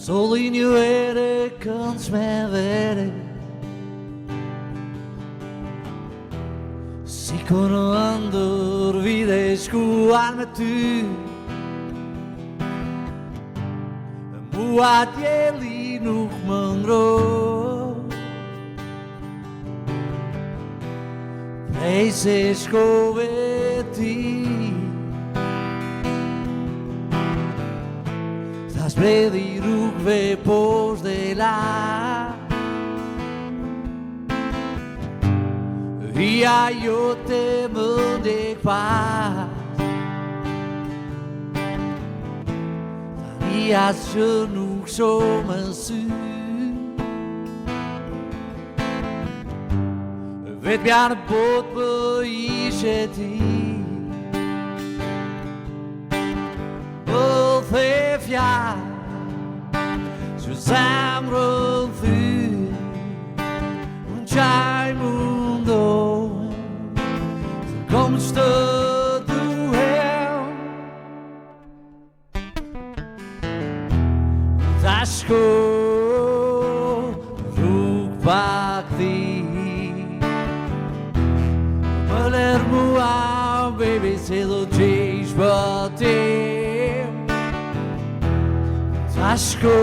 Soli një ere këndsh me vere, si kur në ndër vide shkuar me ty. Mua djeli nuk më ngro, prej se shkove ti. Ta shpredi rrugve poshtë dhe la, via jote më ndek pas. Tani as që nuk shoh më sy, vetëmja në botë më ishe ti. Më the fjalë që zemrën thy, unë qaj mundohem të kom që të duhem. Ta shko rrug pak ti, më lër mua baby se do gjesh bëtim. Ta shko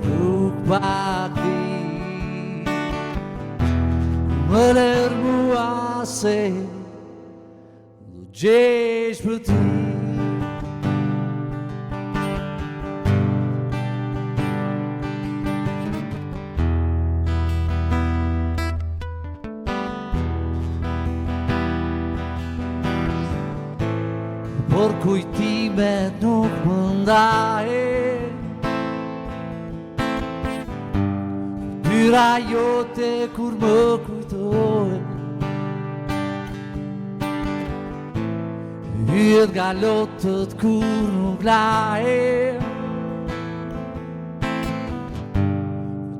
rrug pak ti, më lër mua se do gjesh bëtim. Por kujtimet nuk më ndaje, tyra jote kur më kujtoj, hyet nga lotët kur nuk laje.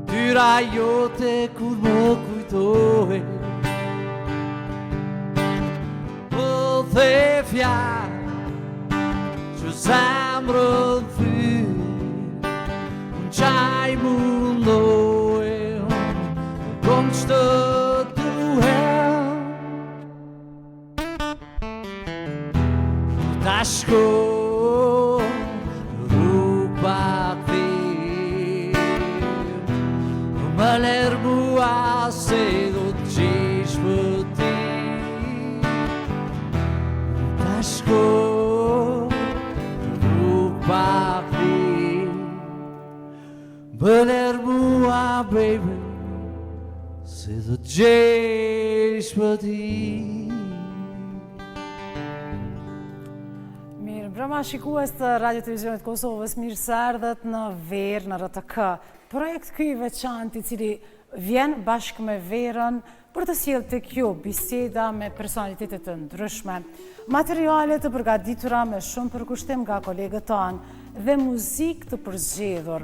Tyra jote kur më kujtoj, më the fjalë që zemrën thy, unë qaj mundohem kom që të duhem. Ta shko rrug pak ti, më lër mua se do të gjesh bëtim. Ta shko pak ti, më lër mua baby se do të gjesh bëtim. Mirë, mbrëma shikues të Radio Televizionit Kosovës, mirë se erdhët në Verë në RTK. Projekt ky i veçantë i cili vjen bashkë me Verën për të sjellë tek ju biseda me personalitete të ndryshme, materiale të përgatitura me shumë përkushtim nga kolegët tanë dhe muzikë të përzgjedhur.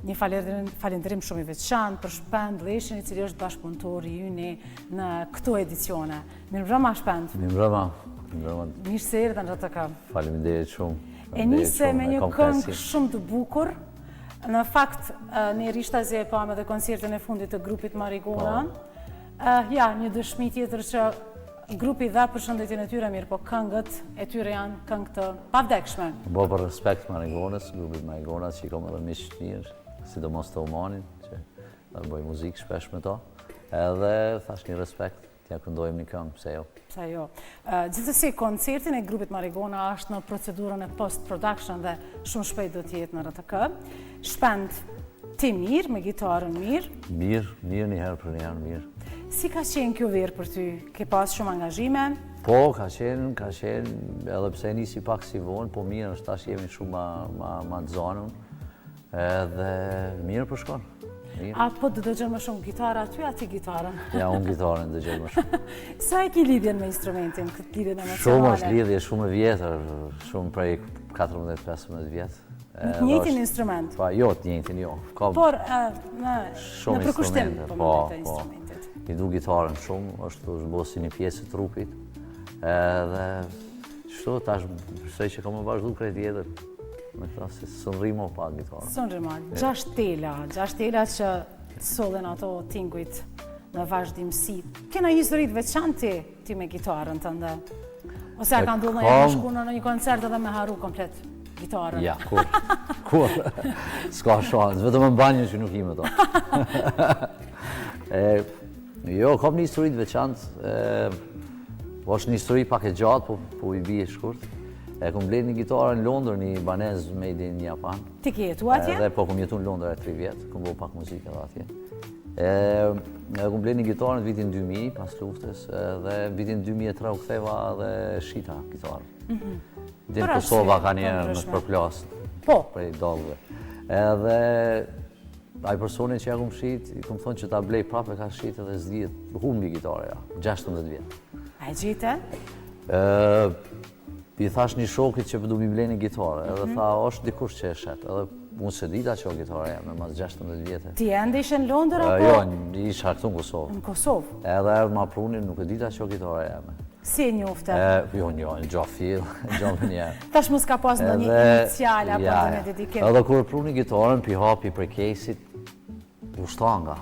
Një falënderim shumë i veçantë për Shpend Leshin, i cili është bashkëpunëtori yni në këto edicione. Mirëmbrëma Shpend. Mirëmbrëma. Mirë se erdhën në RTK. Faleminderit shumë. E nise me një këngë shumë të bukur. Në fakt, një rishtazje e pame dhe koncertin e fundit të grupit Marigona. Ja, një dëshmi tjetër që grupi dha përshëndetjen e tyre mirë, po këngët e tyre janë këngë të pavdekshme. Bo për respekt Marigonës, grupit Marigonës që i kom edhe miqë mirë, sidomos të Omanin, që dhe bëj muzikë shpesh me ta. Edhe thash një respekt, t'ja këndojmë një këngë, pse jo. Pse jo. Gjithsesi, koncertin e grupit Marigona është në procedurën e post-production dhe shumë shpejt do t'jetë në RTK. Shpend, ti mirë, me gitarën mirë? Mirë një herë për një herë mirë. Si ka qenë kjo Verë për ty? Ke pas shumë angazhime? Po, ka qenë, edhe pse nisi pak si vonë, po mirë është tash jemi shumë ma të zonën, edhe mirë për shkon. A po të dëgjën më shumë gitarë aty, ati gitarën? Ja, unë gitarën dëgjën më shumë. Sa e ki lidhjen me instrumentin, këtë lidhjen emocionale? Shumë është lidhje, shumë e vjetër, shumë prej 14-15 vjetë. Në njëjtin instrument? Po, jo, të njëjtin, jo. Por, në përkushtim, po më të instrumentit. I du gitarën shumë, është bosi një pjesë të trupit. Edhe, qështu, tash, përsej që ka më vazhdu krejt jetër. me këta si së rrimo pa gitarë. Së rrimo, 6 tela që sollen ato tingujt në vazhdimsi. Kena një histori të veçantë ti me gitarën tënde? Ose a ka ndodhur në një shku në një koncert edhe me haru komplet gitarën? Ja, kur. S'ka shans, vetëm në banjë që nuk ime to. Jo, kam një histori të veçantë. është një histori pak e gjatë, po i bie shkurt. Kom bler një gitarë në Londër, një banez made in Japan. Ti ke jetu atje? Edhe po kom jetu në Londër 3 vjetë, kom bo pak muzikë edhe atje. Kom bler një gitarë në vitin 2000, pas luftës, dhe në vitin 2003 u ktheva dhe shita gitarë. Din Kosova ka njerë në përplasë, prej dallëve. Edhe ai personi që ja kom shit, i kom thonë që ta blej prapë ka shit edhe s'dihet, humbi gitarë, 16 vjetë. A e gjite? I thash një shokit që du mi blej një gitarë, edhe tha, është dikush që e shet, edhe unë se dita që o gitarë jam, mas 16 vjetë. Ti ende ishe në Londër apo? Jo, isha këtu në Kosovë. Në Kosovë? Edhe erdhë ma prunin, nuk e dita që o gitarë jam. Si e njofte? Jo, në gjatë fill, gjatë për njerë. Tash mos ka pas në një inicial apo në një dedikim? Edhe kur pruni gitarën, pi hapi për kesit, u shtanga.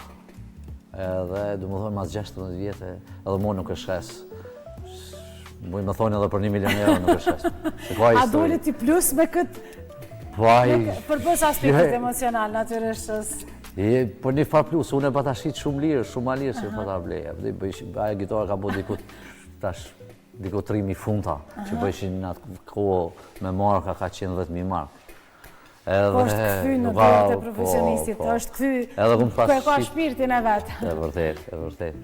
Edhe, du më thonë, mas 16 vjetë, edhe mu nuk e shes. Muj me thonë edhe për 1 milion euro nuk e shes. A dole ti plus me këtë? Për bës aspektet emocional, natyrisht. Për një farë plus, unë e pa ta shqit shumë lirë, shumë ma lirë se pa ta bleja. Aja gitarë ka bo diku 3.000 funta, që bëjshin në atë kohë me marka ka 110.000 mark. Po është këthy në dorët e profesionistit, është këthy ku e ka shpirtin e vetë. E vërtet, e vërtet.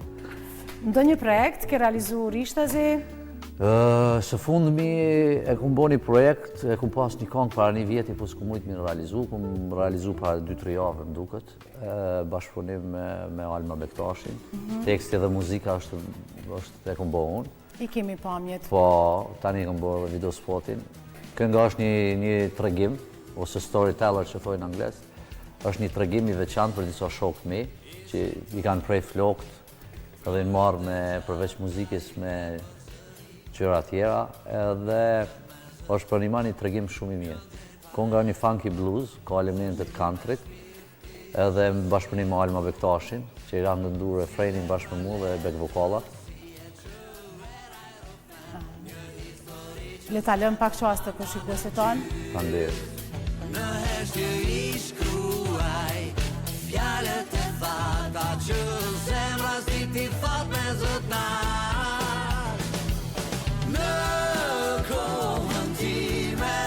Ndo një projekt ke realizu Rishtazi? Së fundëmi e kom bo një projekt, e kom pas një kong para 1 vjeti, po s'kom mujt mi realizu, kom realizu para 2-3 javë në duket, bashkëpunim me Alma Bektashin. Teksti dhe muzika është e kom bo unë. I kemi pamjet. Po, tani kom bo dhe video spotin. Kënga është një tregim, ose storyteller që thojnë angles, është një tregim i veçantë për disa shokët mi, që i kanë prej flokët, edhe në marrë me përveç muzikës me qëra tjera, edhe është për një ma një tregim shumë i mirë. Konga një funky blues, ka elementet countryt, edhe në bashkëpunim me Alma Bektashin, që i ranë ndu refrenin bashkë me mu dhe back vokalat. Le ta lëm pak qaste për shikuesit tonë. Faleminderit. Në heshtje i shkruaj fjalët e fata që zemra si ti fat me zotnar. Në kohën time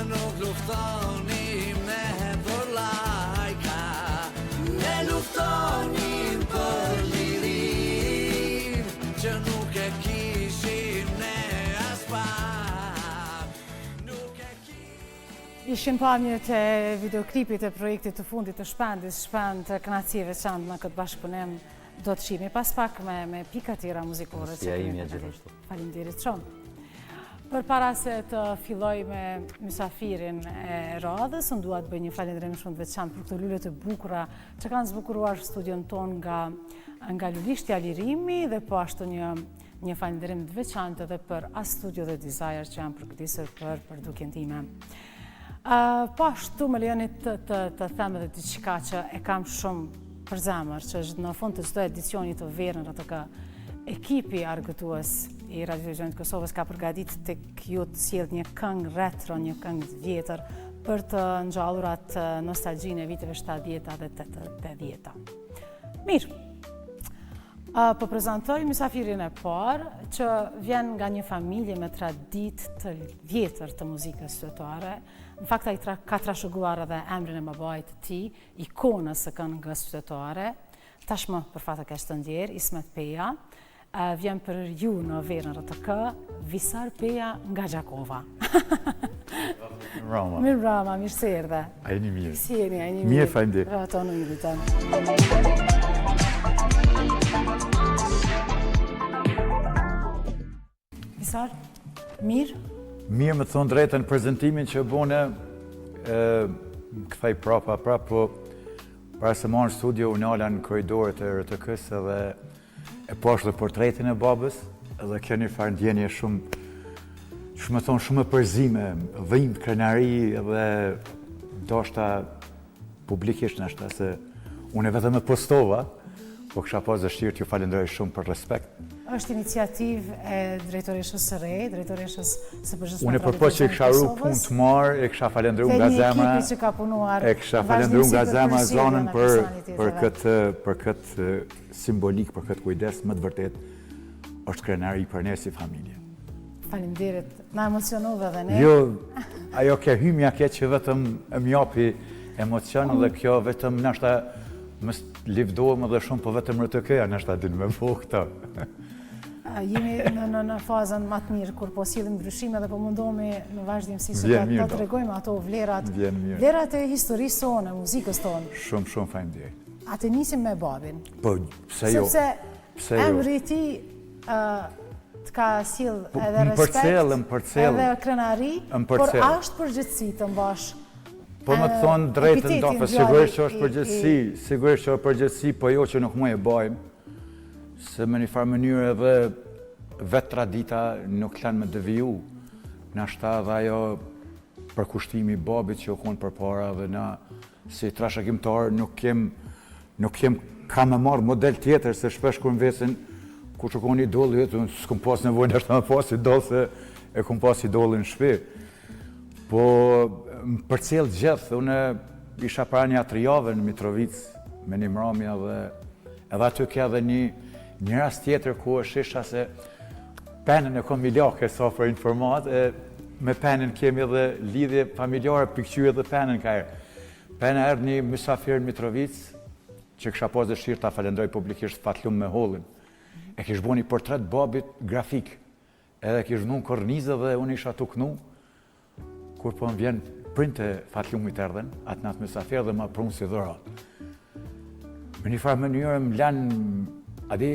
nuk luftoni me për lajka, ne luftoni për lirin që nuk e kishim ne as pak. Ishin pamjet e videoklipit e projektit të fundit të Shpendis, Shpend të kënaqësi veçantë në këtë bashkëpunim. Do të shihemi pas pak me pika tjera muzikore. Faleminderit shumë. Përpara se të filloj me mysafirin e radhës, unë dua të bëj një falënderim shumë të veçantë për këto lule të bukura që kanë zbukuruar studion ton nga Lulishtja Lirimi, dhe po ashtu një falënderim të veçantë edhe për A Studio dhe Desire që janë përgatitur për produktin time. Po ashtu më lejoni të them edhe diçka që e kam shumë për zemër, që është në fund të çdo edicioni të verën atë ka ekipi argëtues i Radio Televizionit Kosovës ka përgatitur tek ju të sjellë një këngë retro, një këngë vjetër për të ngjallur atë nostalgjinë e viteve 70 dhe 80. Mirë. Po prezantoj mysafirin e parë që vjen nga një familje me traditë të vjetër të muzikës qytetare. Në fakt ai ka trashëguar edhe emrin e babait të tij, ikonës së këngës qytetare. Tashmë për fat të keq të ndjer, Ismet Peja, vjen për ju në verën RTK, Visar Peja nga Gjakova. Rama. Mirë Rama, mirë se erdhe. A jeni mirë? Si jeni, a jeni mirë? Mirë, faleminderit. Rato në jemi Visar, mirë? Mirë me thonë drejtën prezentimin që bone, këthej prapa, po para se marrë studio unë ala në korridorët e RTK-s edhe e poshtë dhe portretin e babës, edhe kjo një farë ndjenje shumë që më thonë shumë përzime, dhimbë, krenari dhe ndoshta publikisht nështë se unë vetëm e postova, po kësha pas dëshirë t'ju falenderoj shumë për respekt. Është iniciativë e drejtoreshës së re, drejtoreshës së përgjithshme. Unë përpo që i kësha ru punë të marë, e kësha falendru nga zemra, e kësha falendru nga zemra zonën për këtë simbolik, për këtë kujdes, më të vërtet, është krenari për ne si familje. Faleminderit, na emocionove dhe ne. Jo, ajo ke hymja ke që vetëm e mjapi emocion dhe kjo vetëm nashta më livdohem edhe shumë, po vetëm rëtë këja nashta din me po këta. Jemi në fazën më të mirë, kur po sillim ndryshime dhe po mundohemi në vazhdimsi që ta tregojmë ato vlerat. Vlerat e historisë tonë, muzikës tonë. Shumë faleminderit. Atë nisim me babin. Po, pse jo? Sepse emri i tij t'ka sill edhe respekt, edhe krenari, por është përgjithësi të mbash. Po më të thonë drejtën do, për sigurisht që është përgjithësi, po jo që nuk mu e bajmë, se me një farë mënyrë edhe vetë tradita nuk lanë me deviju. Nashta dhe ajo përkushtimi i babit që u konë përpara dhe na si trashëgimtar nuk kem ka me marrë model tjetër, se shpesh kur në vesin ku që konë idolë, unë s'kom pas nevojë nështë me pas idolë, se e kom pas idolë në shpi. Po më përcjellë gjithë, unë isha para një 3 jave në Mitrovic me një mramja dhe edhe aty ke edhe një rast tjetër ku është isha se penën e kom miljake sa për informat, me penën kemi edhe lidhje familjare, pikqyre dhe penën ka erë. Pena erë një mysafir në Mitrovic, që kësha pas dëshirë ta falendroj publikisht Fatlum me Hollin. E kish bo një portret babit grafik, edhe kish vënu në kornizë dhe unë isha tuknu, kur po më vjen printe Fatlumit erdhen, atë natë mysafir dhe ma prunë si dhurat. Me një farë mënyrë më lanë, adi,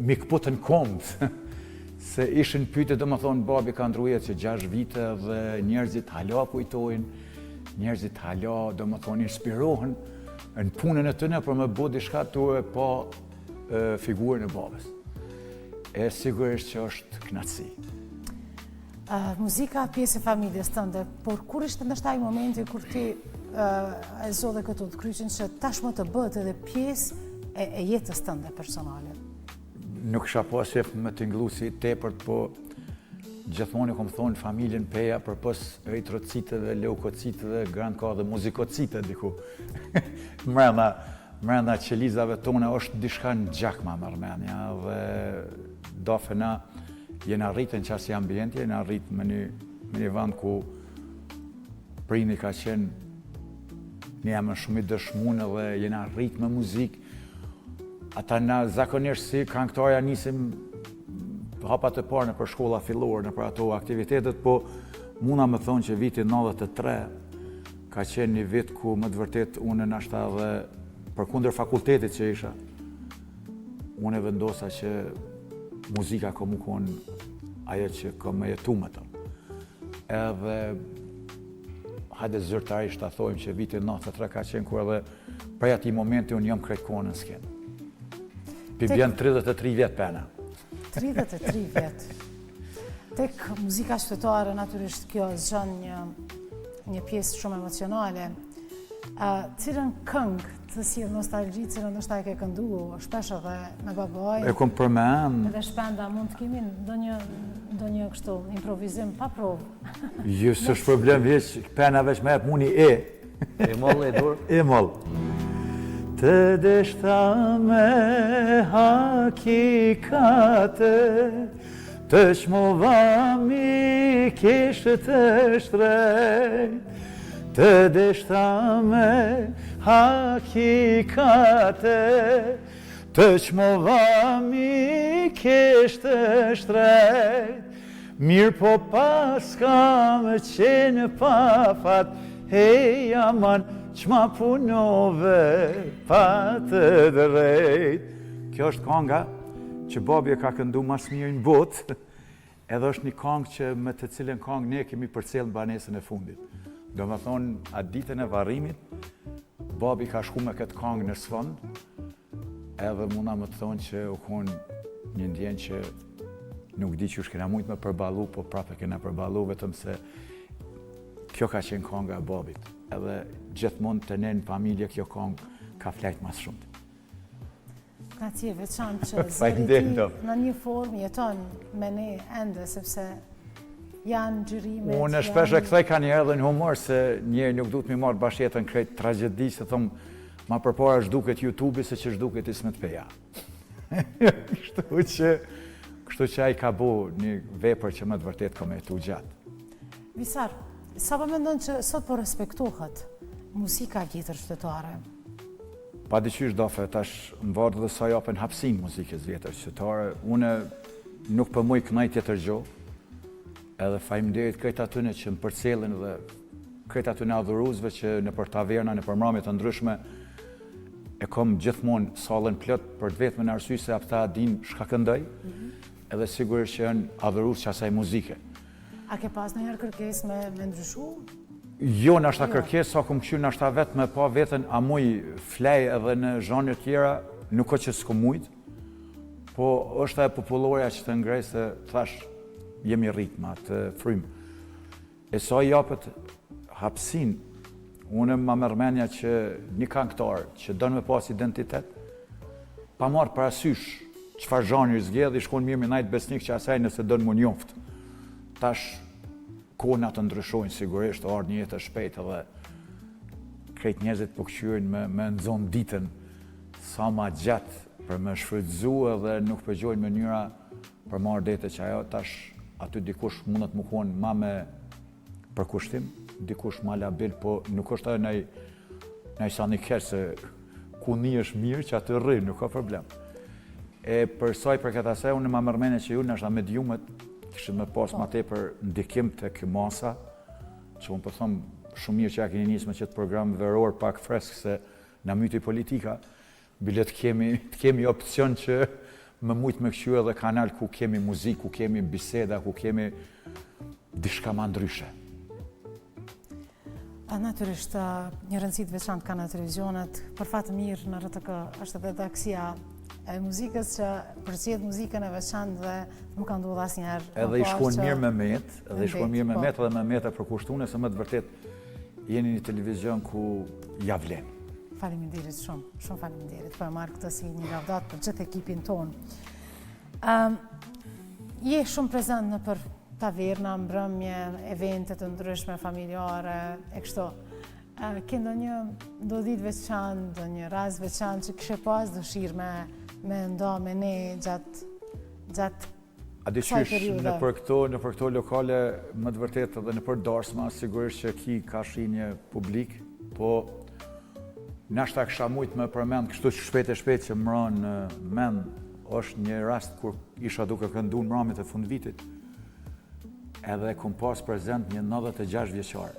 mi këputën komët, se ishin pyte dhe më thonë, babi ka ndrujet që 6 vite dhe njerëzit hala kujtojnë, njerëzit hala dhe më thonë inspirohen në punën e tëne për me bo diçka të e pa figurën e babës. E sigurisht që është knatësi. Muzika pjesë e familjes tënde, por kur ishte ndoshta ai momenti kur ti e zodhe këtu të kryqin që tashmë të bëhet edhe pjesë e jetës tënde personale? Nuk isha pas qef me t'inglu si tepërt, po gjithmonë kom thonë familjen peja për pos eritrocitëve, leukocitëve, grand ka dhe muzikocitëve diku. Mrenda qelizave tone është dishka në gjakma mërmenja dhe dofe na jena rritën qasi ambienti, jena rritë me një vend ku prindi ka qenë një emën shumë i dëshmunë dhe jena rritë me muzikë. Ata na zakonisht si këngëtarja nisim hapat e parë në për shkolla fillore, në për ato aktivitetet, po muna me thonë që viti 93 ka qenë një vit ku më të vërtet unë nashta dhe për kundër fakultetit që isha, unë e vendosa që muzika ka mu konë ajo që ka me jetu me të. Edhe hajde zyrtarisht ta thojmë që viti 93 ka qenë kur edhe prej ati momenti unë jam krejt kohën në skenë. Pi bjen 33 vjetë pena. 33 vjetë. Tek muzika shtetare, natyrisht kjo zgjën një pjesë shumë emocionale. Cilën këngë të sjell nostalgji, cilën ndoshta e ke kënduar shpesh edhe me babaj? E kom përmend. Edhe shpenda mund të kemi ndonjë kështu improvizim pa provë. Jo, s'është problem hiç, pena veç më jep muni e. E moll e dur. E moll. Të deshta me hakikate, të shmova mi kishtë të shtrejt, të deshta me hakikate, të shmova mi kishtë të shtrejt, mirë po pas kam qenë pa fat, hej aman, qma punove pa të drejt. Kjo është kanga që babi e ka këndu mas mirë në botë, edhe është një kangë që me të cilën kangë ne kemi përcjellë në banesën e fundit. Do me thonë, atë ditën e varrimit, babi ka shku me këtë kangë në sfond, edhe muna me të thonë që u konë një ndjenë që nuk di që kena mujt me përballu, po prapë kena përballu, vetëm se kjo ka qenë konga e babit. Edhe gjithmonë të ne në familje kjo kongë ka flajt mas shumë. Ka ti e veçantë që zëri ti në një formë jeton me ne ende, sepse janë gjyrimet. Unë shpesh e kthej ka njerë edhe në humor, se njerë nuk du të mi marrë bashkjetën krejt tragedi, se thëmë, ma përpara shduket YouTube-i se që shduket Ismet Peja. Kështu që ai ka bu një vepër që më të vërtet ka me tu gjatë. Visar, sa po mendon që sot po respektohet muzika tjetër qytetare? Pa dyqysh dafe, tash më vardë dhe sa japen hapsin muzikës vjetër qytetare. Une nuk për muj kënaj tjetër gjo, edhe faleminderit krejt atyne që më përcelin dhe krejt atyne adhuruzve që në për taverna, në për mramjet të ndryshme, e kom gjithmonë sallën plot për të vetëm në arsye se ata din shka këndoj, edhe sigurisht që janë adhuruz që asaj muzike. A ke pas ndonjëherë kërkesë me ndryshu? Jo, nashta kërkesë, sa kom qyrë nashta vetë me pa vetën a muj flej edhe në zhanjë tjera, nuk o që s'ko mujt, po është e popullorja që të ngrej se thash jemi ritma të frymë. E sa japët hapsin, unë ma mërmenja që një këngëtar që dënë me pas identitet, pa marrë parasysh qëfar zhanjë zgjedh, i shkon mirë me najtë besnik që asaj nëse dënë mu njoftë. Tash, kona të ndryshojnë sigurisht, ardhë një jetë e shpejtë edhe krejt njerëzit po këqyrin me nëzonë ditën sa ma gjatë për me shfrytëzu edhe nuk përgjojnë mënyra për marrë dete që ajo tash aty dikush mundet më konë ma me përkushtim, dikush ma labil, po nuk është ajo nëj sa një kërë se ku një është mirë që aty rri, nuk ka problem. E përsoj për këtë asaj, unë ma mërmene që ju nështë mediumet kishtë me pas ma te për ndikim të këmasa, që unë përthom shumë mirë që ja keni njësë me qëtë program veror pak fresk se në myti politika, bile të kemi opcion që më mujtë me këshu edhe kanal ku kemi muzik, ku kemi biseda, ku kemi dishka ma ndryshe. Natyrisht, një rëndësit veçantë ka në televizionet, për fatë mirë në RTK është edhe daksia e muzikës që përcjell muzikën e veçantë dhe nuk ka ndodhur asnjëherë. Edhe i shkon mirë me met, edhe me met e përkushtune, se më të vërtet jeni një televizion ku ja vlen. Faleminderit shumë, shumë faleminderit. Po e marr këtë si një lavdat për gjithë ekipin tonë. Je shumë prezent në për taverna, mbrëmje, evente të ndryshme familjare, e kështu. Ke ndonjë ditë veçantë, ndonjë rast veçantë që kishe pas dëshirë me nda me ne gjatë kësaj periudhe? Në për këto lokale, më të vërtet edhe në për darsma, sigurisht që ki ka shinje publik, po nashta kësha mujt me përmend, kështu që shpejt që më ranë men, është një rast kur isha duke këndu në mramit e fund vitit, edhe kom pas prezent një 96 vjeqar.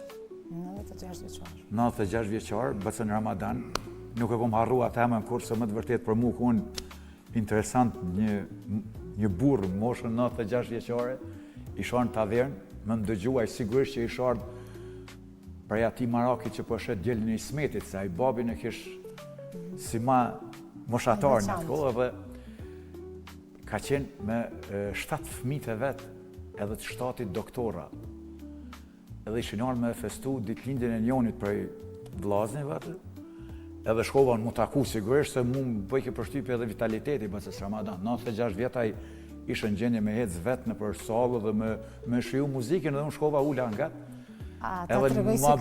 96 vjeqar, bëcën Ramadan, nuk e kom harru atë emën kur se më të vërtet për mu kun interesant një burë moshën 96 vjeqare, isha në tavern, më ndëgjuaj sigurisht që isha prej ati Maraki që po shet djelin e Ismetit, se a i babin e kish si ma moshatar në atë kohë, dhe ka qenë me 7 fëmijët e vetë edhe të 7 doktora. Edhe ishin arë me festu ditëlindjen e njonit prej vllaznive atë, edhe shkova në mu taku sigurisht se mu më bëjke përshtypje edhe vitaliteti bësës Ramadan. 96 vjetaj ishë në gjendje me hecë vetë në për salë dhe me shiju muzikin edhe unë shkova ula nga. Edhe mua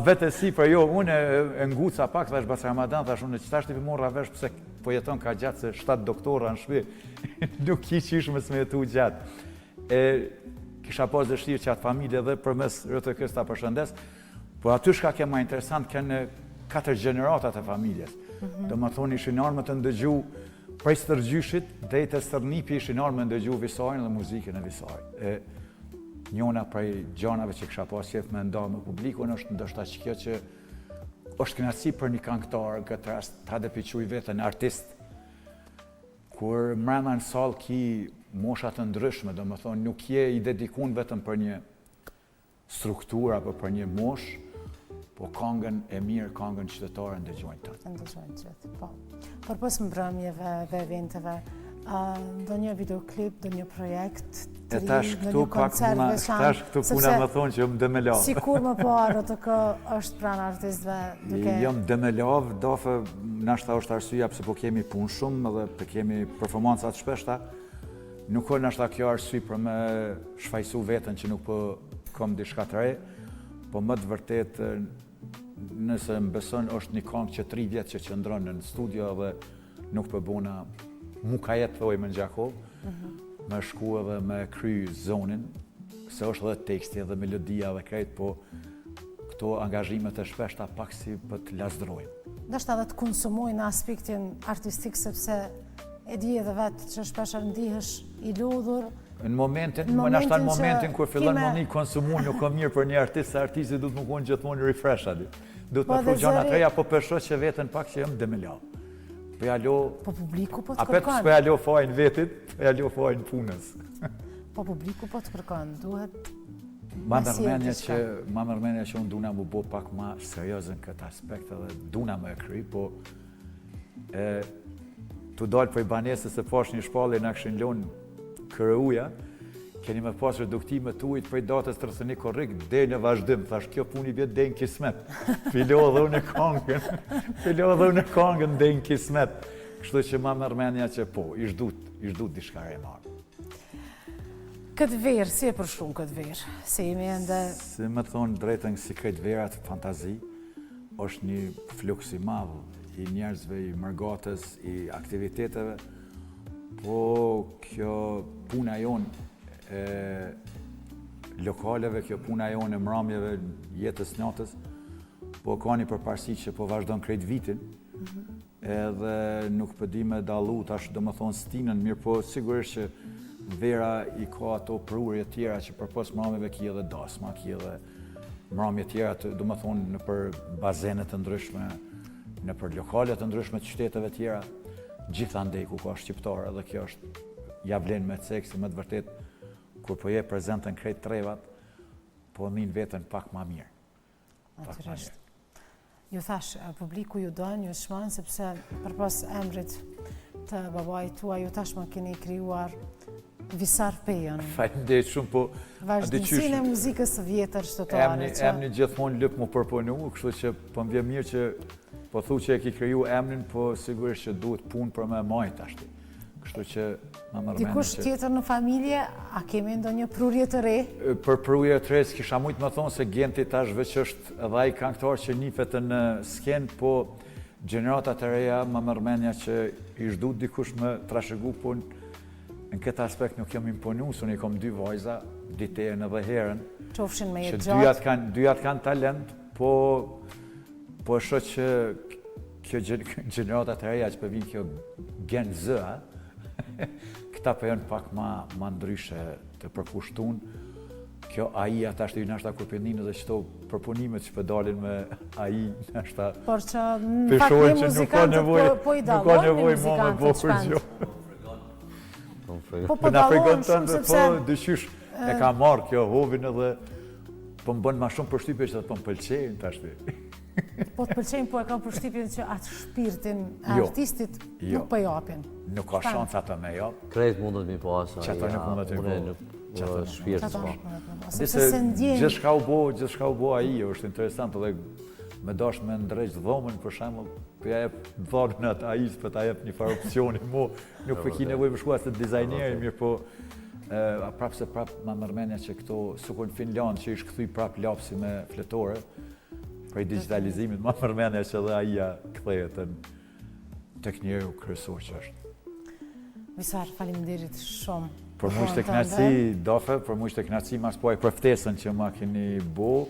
bete sipër, jo, unë e nguca pak, thash bësë Ramadan, thash unë qëta shtipi morra vesh pëse po jeton ka gjatë se 7 doktora në shpi, nuk ish me smetu gjatë. Kisha pas dëshirë që atë familje dhe për mes RTK-s ta përshëndes, po aty shka ke ma interesant, kënë 4 generatat e familjes. Do më thonë ishin armë të ndëgju prej stërgjyshit, dhe i të stërnipi ishin armë të ndëgju Visajnë dhe muzikën e Visajnë. Njona prej gjanave që kisha pas qef me nda me publikun është ndoshta që kjo që është kënaqësi për një këngëtar, në këtë rast ta dhe piquj vetën artist, kur mrena në salë ki moshat të ndryshme, do më thonë nuk je i dedikun vetëm për një struktura, apo për një mosh, po këngën e mirë, këngën qytetare ndëgjojnë të. Ndëgjojnë gjithë, po. Por pos mbrëmjeve dhe eventeve, Do një videoklip, do një projekt E tash këtu puna më thonë që jam dëmelav. Si kur më parë RTK është pranë artistëve duke... Jam dëmelav, dofe nashta është arsyeja pse po kemi punë shumë dhe po kemi performanca të shpeshta. Nuk ka nashta kjo arsye për me shfaqsu veten që nuk po kam diçka të re, po më të vërtet nëse më beson është një këngë që 3 vjet që qëndron në studio dhe nuk po bona mu ka jetë thoj më në Gjakov, me shku edhe me kry zonin, se është edhe teksti dhe melodia dhe krejt, po këto angazhimet e shpeshta pak si për të lasdrojnë. Dështë edhe të konsumojnë në aspektin artistik, sepse e di edhe vetë që shpesher ndihesh i lodhur. Në momentin kur fillon më një konsumu nuk ka mirë për një artist, se artisti du të më konë gjithmonë refresh ati. Du të më thu gjana të reja, po përshoj që vetën pak që jam dëmelav. Po publiku po të kërkan. Apet s'po jalo fajnë vetit, po jalo fajnë punës. Po publiku po të kërkan, duhet... Ma mërmenja që unë duna mu bo pak ma seriozën këtë aspekt edhe duna me e kry, po tu dalë për i banesës se pash një shpalli në këshin lonë kërëuja, keni me pas reduktime të ujtë për i datës të rësëni korrik, dhe në vazhdim, thash kjo puni vjetë dhe në kismet. Filo dhe unë e kongën dhe në kismet. Kështu që ma mërmenja që po, ishdut dishka e marë. Këtë verë, si e përshun këtë verë? Se jemi ende... Si me thonë drejtën si këtë verat fantazi, është një fluks i madhë i njerëzve, i mërgatës, i aktiviteteve, po kjo puna jonë lokaleve, kjo puna jonë e mramjeve, jetës natës, po ka një përparësi që po vazhdon krejt vitin, edhe nuk përdi me dalu, tash do më thonë stinën, mirë po sigurisht që vera i ka ato prurje tjera që përpos mramjeve ki edhe dasma, ki edhe mramje tjera, do më thonë në për bazenet të ndryshme, në për lokalet të ndryshme të qyteteve tjera, gjithandej ku ka shqiptar, edhe kjo është javlen me cekë, si më të vërtet, kur po je prezentën krejt trevat, po min vetën pak ma mirë. Natyrisht. Ju thash, publiku ju donë, ju shmanë, sepse përpos emrit të babaj tua, ju tash më keni krijuar Visar Pejën. Faleminderit shumë, po... Vazhdimësinë e muzikës së vjetër shtetare. Emni gjithmonë lyp më përponu, kështu që po më vjen mirë që po thu që e ki kriju emnin, po sigurisht që duhet punë për me majt ashti. Kështu që ma mërmeni që... Dikush tjetër në familje, a kemi ndonjë prurje të re? Për prurje të re, s'kisha mujtë më thonë se Genti tash veç është edhe ai këngëtar që nifet në skenë, po gjeneratat e reja ma mërmenja që i shdu dikush më trashëgu, po në këtë aspekt nuk jam imponu, se unë i kom 2 vajza, ditejën edhe herën, Qofshin me jetë që gjatë. dyjat kanë talent, po shoh që kjo gjeneratat e reja që përvin kjo Gen Z, këta për janë pak ma ndryshe të përkushtun. Kjo AI ata është i nashta kur përninë dhe qëto përpunimet që përdalin me AI nashta... Por që në fakt një muzikantët po i dalon një muzikantët shpend. Po dalon shumë sepse... Po dyshysh e ka marrë kjo hovin edhe po më bënë ma shumë përshtypje që po më pëlqejnë tashti. Po të pëlqejnë, po e kam përshtypjen që atë shpirtin e artistit nuk po japin. Nuk ka shansa ata me japë. Krejt mundet mi po asa. Qëta nuk mundet mi po. Shpirtë s'po. Sepse se ndjenjë... Gjithçka u bo ai, është interesant, edhe me dash me ndreq dhomën, për shembull, po ja jep dhomën atë ai, për ta jep një farë opsioni, nuk po ki nevojë më shkuar se dizajneri, mirë po prapë se prapë ma mërmenja që këto, sukur në Finland që ish këthuj prapë lapsi me fletore, prej digitalizimit, ma mërmenja që edhe aia këthejet tek njeru kryesor që është. Visar, faleminderit shumë. Për mu ishte knaci, Dofe, për mu ishte knaci mas po e përftesën që ma keni bo.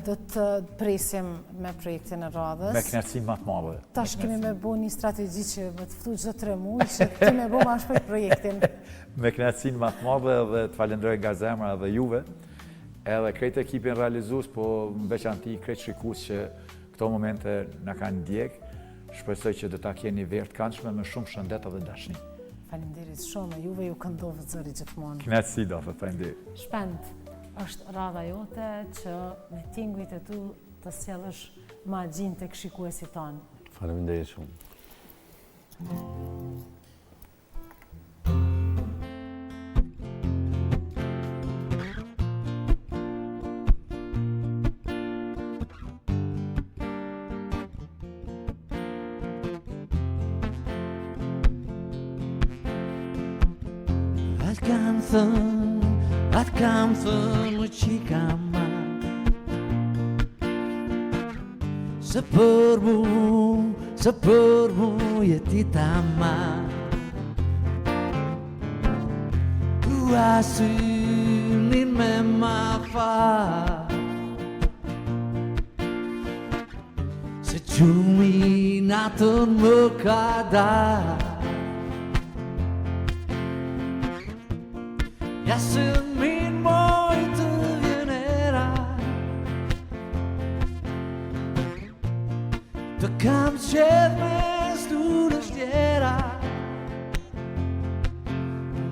Do të presim me projektin e radhës. Me knaci ma të madhe. Tash kemi me bo një strategji që me të ftu çdo 3 muaj, që ti me bo ma shpejt projektin. Me knacin ma të madhe dhe të falenderoj nga zemra dhe juve. Edhe krejt ekipin realizues, po në veçanti krejt shikus që këto momente na kanë ndjek. Shpresoj që do ta keni verë të këndshme me shumë shëndet dhe dashni. Faleminderit shumë, juve ju këndovë zëri gjithmonë. Knatësi, Dofe, faleminderit. Shpend, është radha jote që me tingujt e tu të sjellësh magjin tek shikuesit tanë. Faleminderit shumë. kam thënë, atë kam thënë më qika ma. Se për mu jeti ta ma. Tu asynin me ma fa. Se gjumi natën më ka da. Ja se min moj të vjenera. Të kam qedh me stulë shtjera.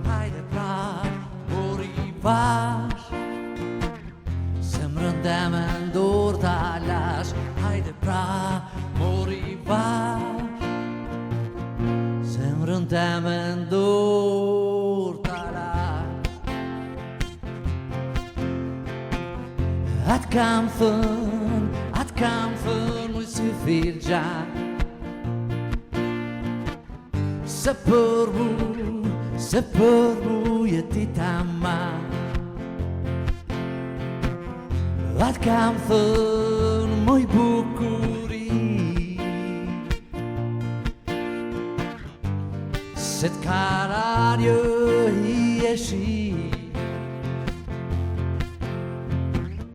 Hajde pra, mori bash. Zemrën dhe me ndor t'a lash. Hajde pra, mori bash. Zemrën dhe me ndor t'a lash. Atë kam thënë moj si filxan. Se për mu jeti ta ma. Atë kam thënë moj bukuri. Se t'ka radio i e shi.